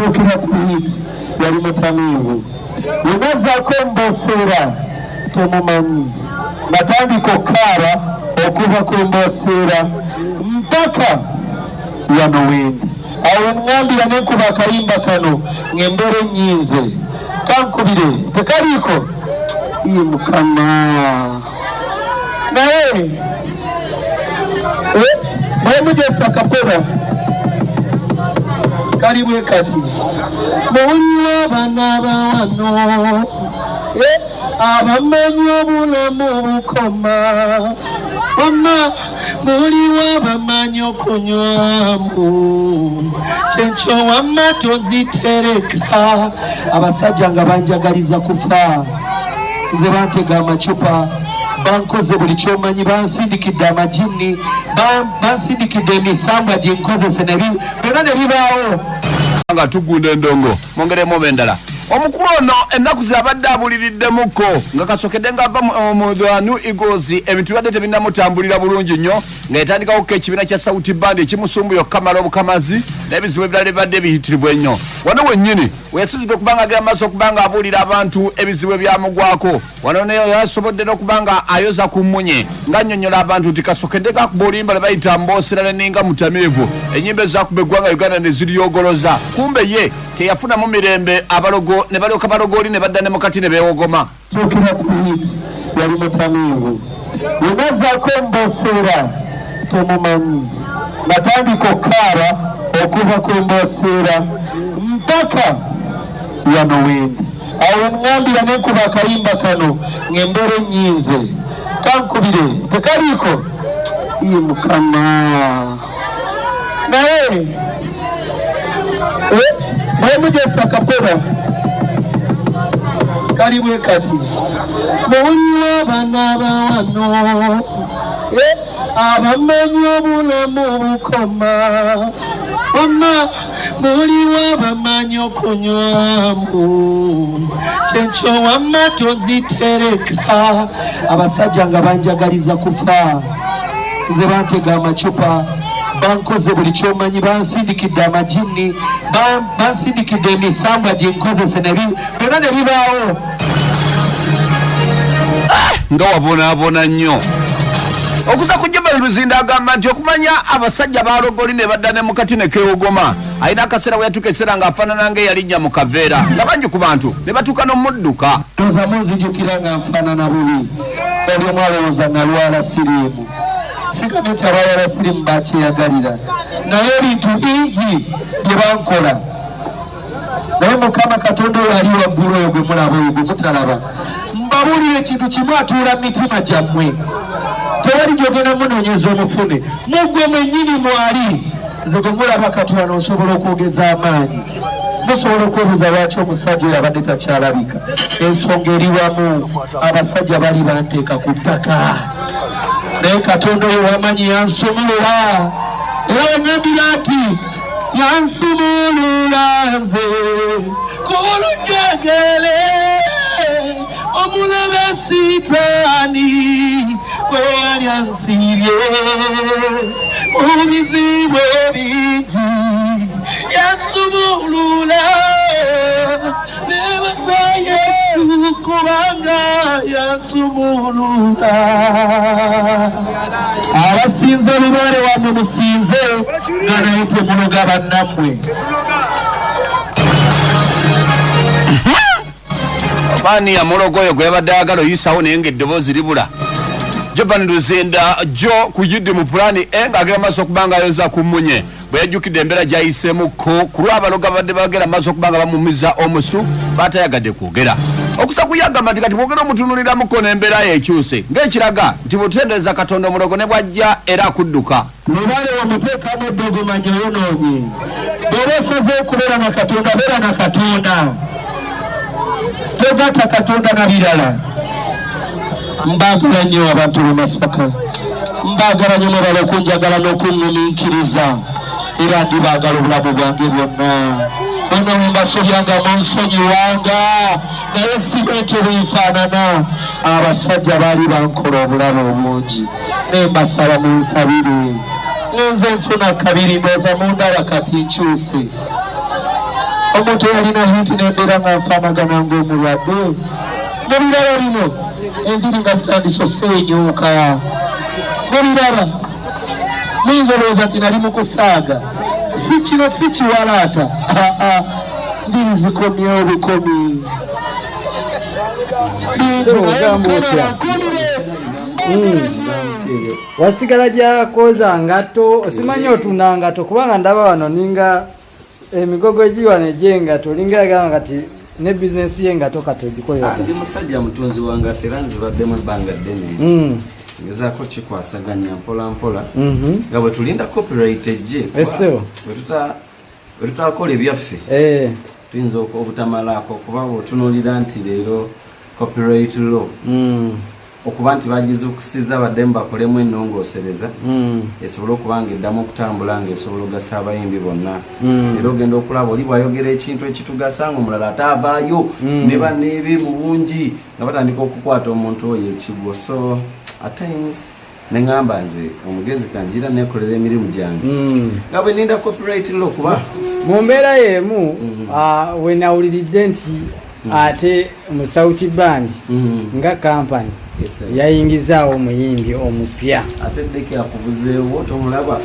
Kila kuhiti yali mutamivu unaza kombosera tomumanyi natandika okkaaba okuva ku mboseera mpaka yanowenda awo ngambira nenkuba akayimba kano ng'embere nnyinze kankubire tekaliiko iyi mukama naye Modesta Kapora karibu kati muliwa bana bano abamanyi obulamu bukoma bonna muliwa bamanyi okunywamu kyenkyo wamma tozitereka abasajja nga banjagaliza kufa nze bantega amacupa bankoze buli kyomanyi bansindikidde amajini bansindikidde emisambwa gyenkozese byonna ne bibaawo nga tugunda endongo mongeremu obendala omukulu ono ennaku zabadde abuliriddemukko nga kasokedde ng'ava mu New Eagles ebintu bibadde tebinnamutambulira bulungi nnyo ng'etandikawokko ekibiina kya Sauti Band ekimusumbuye okukamala obukamazi n'ebizibu ebirala bibadde biyitirivu ennyo wano wennyini weyasizidde okuba nga agenda maaso okuba nga abuulira abantu ebizibu ebyamugwako wano naye yasobodde n'okuba nga ayoza ku mmunye ng'annyonnyola abantu nti kasokedde kakuba oluyimba lwe bayita mboosera neninga mutamiivu ennyimba ezakuba eggwanga Uganda ne ziryogoloza kumbe ye teyafunamu mirembe abalogo ne balyoka balogoli ne badda ne mukati ne beewogoma kyokera ku hiti yali mutamiivu unazaako mboseera tomumanyi natandika okkaaba okuva ku mboseera mpaka yanowenda awo ngambira nenkuba akayimba kano ng'embere nnyinze kankubire tekaliiko iyi mukama naye Modesta Kapora karibu kati muliwa bana bano abamanyi obulamu bukoma bonna muliwa bamanyi okunywamu kyenkyo wamma tozitereka abasajja nga banjagaliza kufa nze bantega amacupa bankoze buli kyomanyi bansindikidde amajini bansindikidde emisambwa gyenkozese byonna ne bibaawo nga wabonaabona nnyo okuza kujjaba Luzinda agamba nti okumanya abasajja balogoli ne badda ne mukati ne keewogoma alina akaseera we yatuuka ekiseera ng'afaanana ng'eyalinnya mu kaveera nga bangi ku bantu ne batuuka n'omudduka tozamu nzijukira nga nfaanana bubi oli omwalowooza nalwala siriimu sigamye nti abalwala siriimu bakyeyagalira naye ebintu bingi bye bankola naye Mukama Katonda oyo ali waggulu oyo gwe mulaba oyo gwe mutalaba mbabuulira ekintu kimu atuula mu mitima gyammwe tewali gyogenda munoonyeza omufune muggwe mwennyini mwali nze gwe mulaba Katonda osobola okwogeza amaanyi musobola okwebuuza lwaki omusajja oyo abadde takyalabika ensonga eri wamu abasajja bali banteeka ku ttaka naye Katonda oyo wamanyi yansumulula era wangambira nti yansumulula nze ku lujegere omulabe sitaani kwe yali ansibye mu bizibu ebingi yansumulula nebazaye kubanga yansumulula abasinze lubaale wamwe musinze nga naye temunoga bannammwe Fani ya Morogoyo gwe yabadde ayagala oyisawo naye ng'eddoboozi libula Jovan Luzinda jo kuyidde mu pulani ng'agera maaso okuba nga ayoza ku mmunye bwe yajjukidde embeera gy'ayiseemukko ku lw'abaloga badde bagera maaso okuba nga bamumiza omusu baatayagadde kwogera okusa kuyagamba nti kati bwogera omutunuliramukko n'embeera ye ekyuse ng'ekiraga nti bwetutendereza Katonda omulogo ne bw'ajja era akudduka lubaale wamuteekamu eddogoma gyoyonoonye bw'oba osazeewo kubeera na Katonda beera na Katonda togatta Katonda na birala mbaagala nnyo abantu b'e Masaka mbaagala nnyo mwebala okunjagala n'okungumiikiriza era ndibaagala obulamu bwange bwonna bonna mumbasobyanga munsonyiwanga naye si bwentyo bwenfaanana abasajja baali bankola obulamu obungi naye mbasaba munsabire nze nfuna kabiri ndooza mundaba kati nkyuse omuntu yalina hiti nembeera nga nfaanagana ng'omulwadde muliraba lino endiri nga zitandiso seenyuuka muliraba muyinza olowooza nti nali mukusaaga si kino si kiwalaata ndiri zikomyewo bukomi wasigala gyakoza ngato osimanyi otunda ngato kubanga ndaba wano ninga emigogo egiwana egyengato olinga yagamba kati ne bizinesi y'engato kati ogikolera ndi musajja mutunzi wa ngato era nzibaddemu ebbanga ddene ngezaako kikwasaganya mpola mpola nga bwe tulinda copyright ejje bwe tutakola ebyaffe tuyinza obutamalaako kuba bwetunuulira nti leero copyright law okuba nti bagize okusiza abaddemu bakolemu ennongoosereza esobole okuba nga eddamu okutambula nga esobola ogasa abayimbi bonna era ogenda okulaba oli bwayogera ekintu ekitugasa nga omulala ate avaayo ne banneebe mu bungi nga batandika okukwata omuntu oyo ekigwo so at times neŋŋamba nze omugezi kanjira nekolera emirimu gyange nga bwe ninda copyright law kuba mu mbeera y'emu we nawuliridde nti ate mu South Band nga kampani yayingizaawo omuyimbi omupya ate ddeke akubuzeewo tomulaba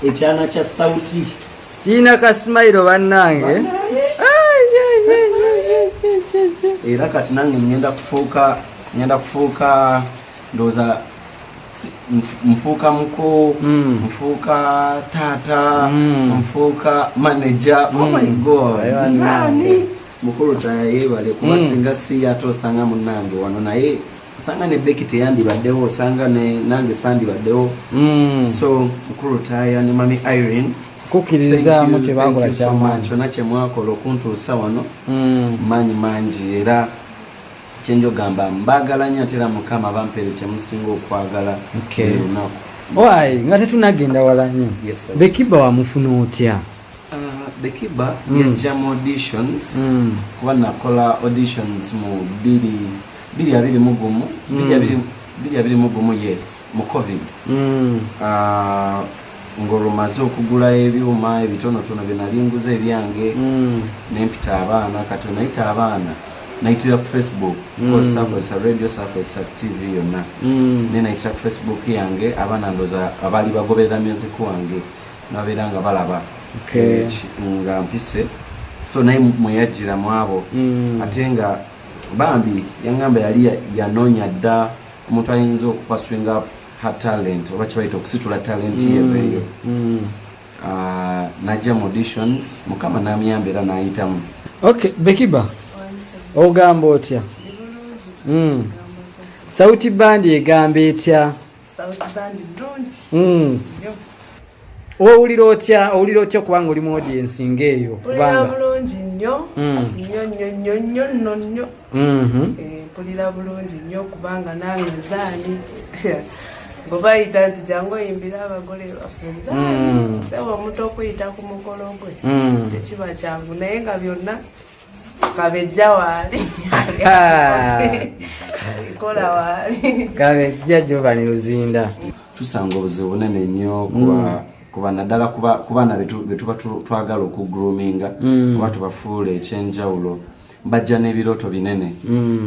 ekyana kya sauti kiina kasimayiro bannange era kati nange ngenda kufuuka ndowooza nfuuka muko nfuuka taata nfuuka manager oh my god nzani mukulu tayebale kuba singa si ate osanga munnange wano naye osanga ne Becky teyandibaddewo osanga nange sandibaddewo so mukulu taya ne mami Irene kukkiririzaamu tebakola kyamaanyi kyonna kyemwakola okuntuusa wano manyi mangi era kyenjogamba mbaagala nnyo ate era Mukama bampeere kyemusinga okwagala lunaku wai nga tetunagenda wala nnyo Bekiba wamufuna otya Bekiba yajja mu auditions kuba nakola auditions mu 2021 yes mu covid ng'olumaze okugula ebyuma ebitonotono bye nali nguza ebyange nempita abaana kati nayita abaana nayitira ku Facebook sakozesa radio sakozesa TV yonna ne nayitira ku Facebook yange abaana ndoza abali bagoberera music wange nabeera nga balaba nga mpise so naye mweyajjira mu abo ate nga bambi yaŋŋamba yali yanoonya dda omuntu ayinza okupaswinga her talent oba kibayita okusitula talent yeeyo najja mu auditions Mukama n'amuyamba era n'ayitamu okay Bekiba ogamba otya Sauti Band egamba etya Sauti Band bulungi owulira otya kubanga oli mu audience ng'eyo kubanga bulungi nnyo mpulira bulungi nnyo kubanga nange nzaani bwebayita nti jangu oyimbira abagole baffe sewa omuntu okuyita ku mukolo gwe tekiba kyangu naye nga byonna kabejja waali kola waali kabejja Giovanni Luzinda tusanga obuzibu bunene nnyo kuba naddala ku baana betuba twagala okugroominga oba tubafuula ekyenjawulo bajja n'ebirooto binene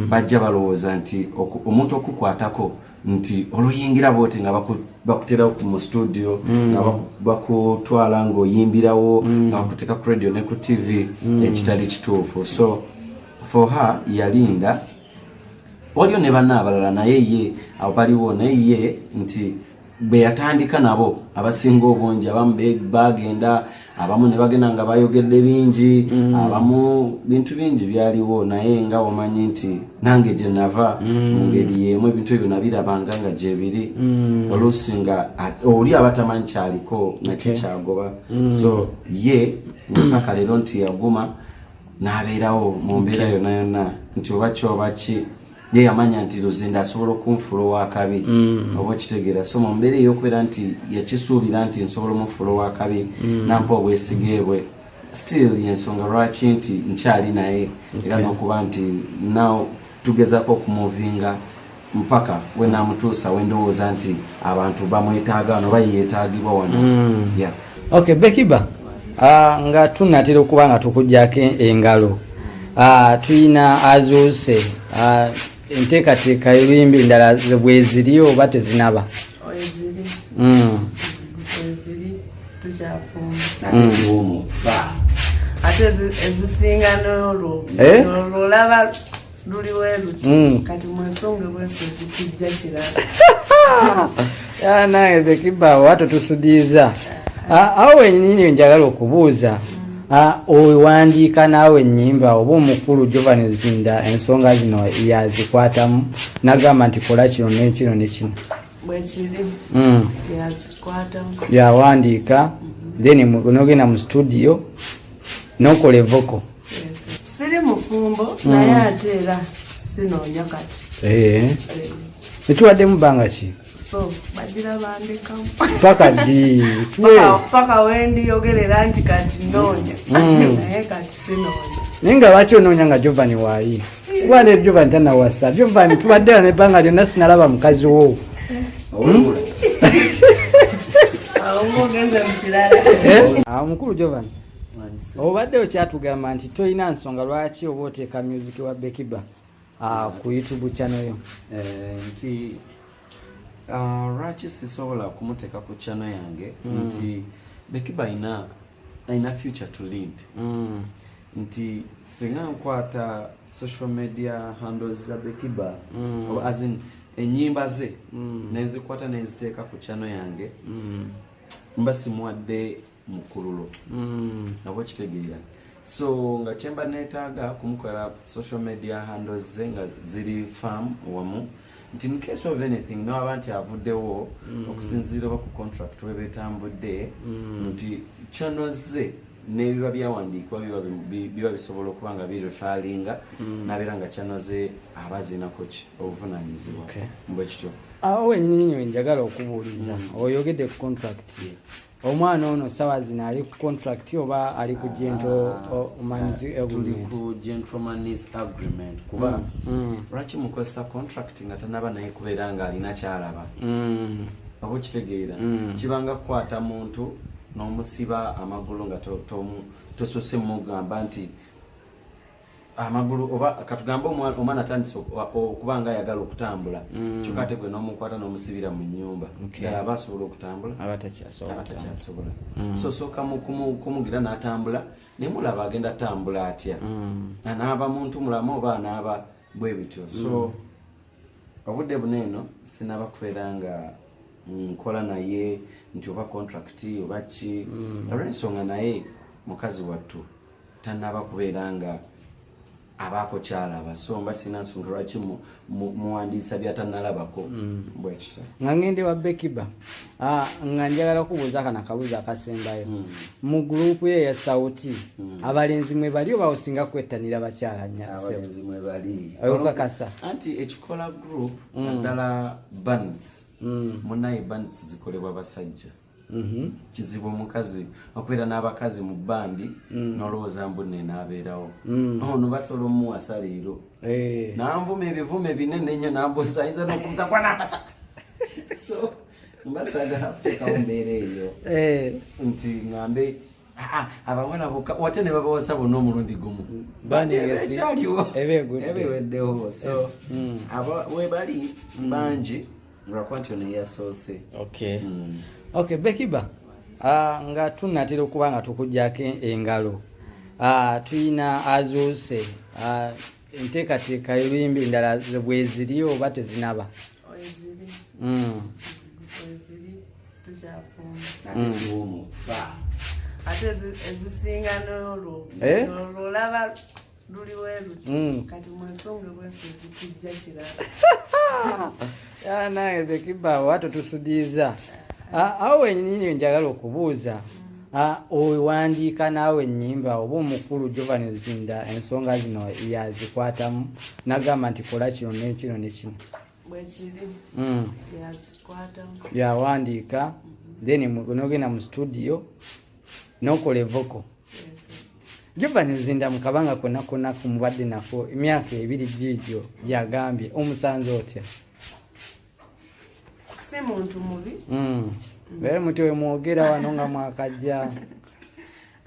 bajja balowooza nti omuntu okukwatako nti oluyingira booti nga bakuterawo mu studio nga bakutwala ng'oyimbirawo nga bakuteeka ku radio ne ku TV ekitali kituufu so for her yalinda waliyo ne banna abalala naye ye awo baliwo naye ye nti bwe yatandika nabo abasinga obungi abamu bagenda abamu ne bagenda nga bayogedde bingi abamu bintu bingi byaliwo naye nga omanyi nti nange gye nava mu ngeri y'emu ebintu ebyo nabirabanga nga gye biri oluusi nga oli abatamanyi kyaliko nakyo kyagoba so ye mpaka leero nti yaguma n'abeerawo mu mbeera yonna yonna nti oba kyoba ki ye yamanya nti Luzinda asobola okunfuula ow'akabi oba okitegeera so mu mbeera ey'okubeera nti yakisuubira nti nsobola omufuula ow'akabi nampa obwesige bwe still yensonga lwaki nti nkyali naye era n'okuba nti naw tugezaako okumuvinga mpaka we naamutuusa we ndowooza nti abantu bamwetaaga wano oba yeetaagibwa wano okay Bekiba nga tunatera okuba nga tukujjako engalo tuyina azuuse enteekateeka oluyimba endala bwe ziri oba tezinaba? Eziri tukyafumba ate ezisinga n'olulaba luli weruti kati mwesonge bweso zikijja kirala nange Bekiba wato tusudiiza awo wenyini njagala okubuuza owandiika naawe ennyimba oba omukulu Jovan Luzinda ensonga zino yazikwatamu nagamba nti kola kino nekino nekino bwekiri yazikwatamu yawandiika then nogenda mu studio nokola evoko siri mufumbo naye ate era sinoonya kati ekiwaddemu bbanga ki so bagira bandekamu paka ddi paka wendiyogerera nti kati noonya naye kati sinoonya naye nga lwaki onoonya nga Jovan waayi kuba ne Jovan tanawasa Jovan tubadde era nebbanga lyonna sinalaba mukazi wo omukulu Jovan obadde okyatugamba nti tolina nsonga lwaki oba oteeka music wa Bekiba ku YouTube channel yo nti lwaki sisobola kumuteeka ku channel yange nti Bekiba ayina future to lead nti singa nkwata social media handles za Bekiba as in enyimba ze nenzikwata nenziteeka ku channel yange mba simuwadde mukululo nabo kitegeera so nga kyemba neetaaga kumukola social media handles ze nga ziri farm wamu nti in case of anything nawaba nti avuddewo okusinziira oba ku contract we betambudde nti channel ze n'ebiba byawandiikibwa biba bisobola okuba nga birefalinga nabeera nga channel ze aba zinako ki obuvunaanyizibwa mbwe kityo awo wenyini njagala okubuuliza oyogedde ku contract omwana ono sawa zino ali ku contract oba ali ku gentleman's agreement kuba lwaki mukozesa contract nga tanaba naye kubeera nga alina kyalaba oba kitegeera kibanga kukwata muntu n'omusiba amagulu nga tosose mugamba nti amagulu oba katugamba omwana atandise okuba nga ayagala okutambula kyokka ate gwe n'omukwata n'omusibira mu nnyumba ddala aba asobola okutambula abatakyasobola so sooka kumugira n'atambula nemulaba agenda atambula atya anaaba muntu mulamu oba anaaba bwe bityo so obudde buneeno sinaba kubeera nga nkola naye nti oba contract oba ki olw'ensonga naye mukazi wattu tanaba kubeera nga abaako kyalaba so mba sina nsonga lwaki muwandiisa byatanalabako bwekito nga ngende wa Bekiba nga njagala kubuuza kana akabuuzo akasembayo mu gurupu ye ya sauti abalenzi mwe bali oba osinga kwettanira bakyala abalenzi mwe bali oyokakasa anti ekikola group naddala bands munaye bands zikolebwa basajja kizibu omukazi okubeera n'abakazi mu bandi n'olowooza mbunne n'abeerawo ono basobola omuwasa leero nambuma ebivume binene nnyo nambuusa ayinza n'okubuuza kwanapasaka so mbasagala kuteekawo mbeera eyo nti ngambe abawala bokka wate ne babawasa bonna omulundi gumu ekyaliwo ebiweddewo so we bali bangi lwakuba nti ono eyasoose Okay Bekiba nga tunatera okuba nga tukujjako engalo tuyina azuuse enteekateeka oluyimba endala bwe ziri oba tezinaba? eziri tukyafumba ate ezisinga n'olulaba luli weruti kati mwesonge bweso zikijja kirala nange Bekiba wato tusudiiza awo wenyini njagala okubuuza owandiika naawe ennyimba oba omukulu Jovan Luzinda ensonga zino yazikwatamu nagamba nti kola kino nekino nekino bwekiri yazikwatamu yawandiika then nogenda mu studio nokola evoko Jovan Luzinda mukabanga konna kumubadde nako emyaka 2 giigyo gyagambye omusanze otya? si muntu mubi bere muti we mwogera wano nga mwakajja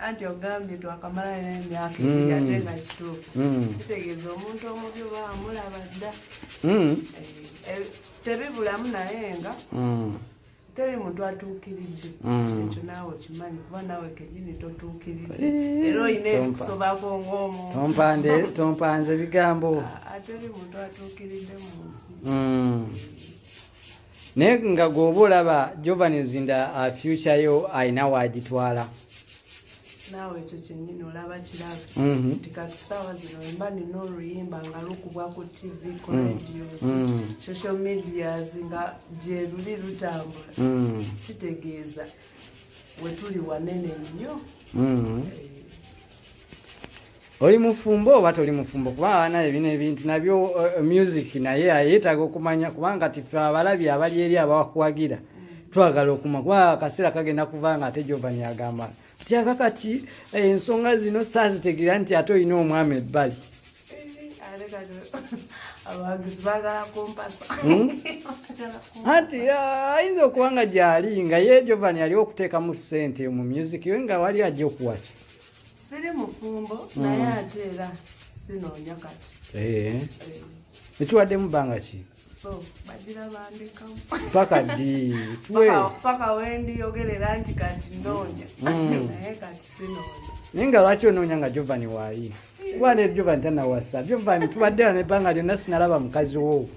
anti ogambye twakamala n'emyaka ebiri ate nga kituufu kitegeeza omuntu omubi oba amulaba dda tebibulamu naye nga teri muntu atuukiridde ekyo naawe okimanyi kuba naawe kenyini totuukiridde era olina ebikusobako ng'omuntu tompanze bigambo ateri muntu atuukiridde mu nsi naye nga gwoba olaba Jovani Luzinda future yo ayina waagitwala naawe ekyo kyennyini olaba kirabe nti kati ssaawa zino mba nina oluyimba nga lukubwa ku tv ku radios social medias nga gye luli lutambula kitegeeza we tuli wanene nnyo oli mufumbo oba toli mufumbo kuba naye bino ebintu nabyo music naye ayeetaaga okumanya kubanga tife abalabi abali eri abawakuwagira twagala okuma kuba akaseera kagenda kuvanga ate Jovani agamba tyaka kati ensonga zino saazitegeera nti ate olina omwami ebbali abawagizi bagala kumpasa anti ayinza okuba nga gyali nga ye Jovani ali okuteekamu ssente mu music yo nga wali ajja okuwasa siri mufumbo naye ate era sinoonya kati ekiwaddemu bbanga ki so bagira bandikamu paka ddi paka wendiyogerera nti kati noonya naye kati sinoonya naye nga lwaki onoonya nga Jovani waayi kuba ne Jovani tanawasa Jovani tubadde wano ebbanga lyonna sinalaba mukazi wo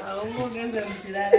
awo ng'ogenze mu kirala